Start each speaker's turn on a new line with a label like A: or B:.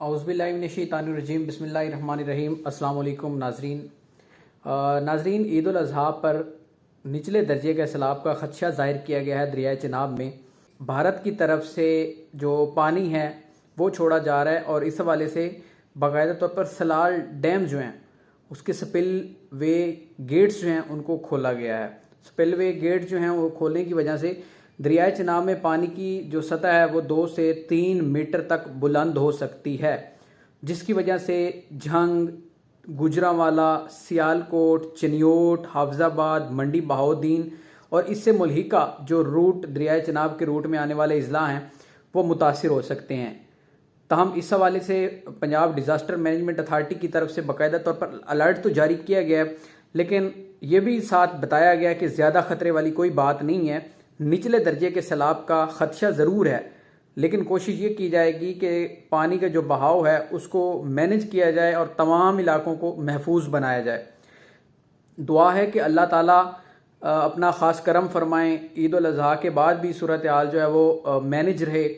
A: औज़ुबिल्लाहिमिनश्शैतानिर्रजीम बिस्मिल्लाहिर्रहमानिर्रहीम अस्सलाम वालेकुम नाजरीन। नाजरीन, ईद उल अज़हा पर निचले दर्जे के सैलाब का ख़दशा ज़ाहिर किया गया है दरियाए चिनाब में। भारत की तरफ से जो पानी है वो छोड़ा जा रहा है और इस हवाले से बाकायदा तौर पर सलाल डैम जो हैं उसके स्पिल वे गेट्स जो हैं उनको खोला गया है। स्पिल वे गेट जो हैं वो खोलने की वजह से दरियाए चिनाब में पानी की जो सतह है वो 2 से 3 मीटर तक बुलंद हो सकती है, जिसकी वजह से झंग, गुजरांवाला, सियालकोट, चनियोट, हाफजाबाद, मंडी बहाउद्दीन और इससे मुल्हिका जो रूट दरियाए चिनाब के रूट में आने वाले अजला हैं वो मुतासिर हो सकते हैं। तहम इस हवाले से पंजाब डिज़ास्टर मैनेजमेंट अथॉरिटी की तरफ से बाकायदा तौर पर अलर्ट तो जारी किया गया है, लेकिन ये भी साथ बताया गया कि ज़्यादा ख़तरे वाली कोई बात नहीं है। निचले दर्जे के सैलाब का ख़दशा ज़रूर है, लेकिन कोशिश ये की जाएगी कि पानी का जो बहाव है उसको मैनेज किया जाए और तमाम इलाकों को महफूज बनाया जाए। दुआ है कि अल्लाह ताला अपना ख़ास करम फरमाएँ, ईद उल अज़हा के बाद भी सूरत हाल जो है वो मैनेज रहे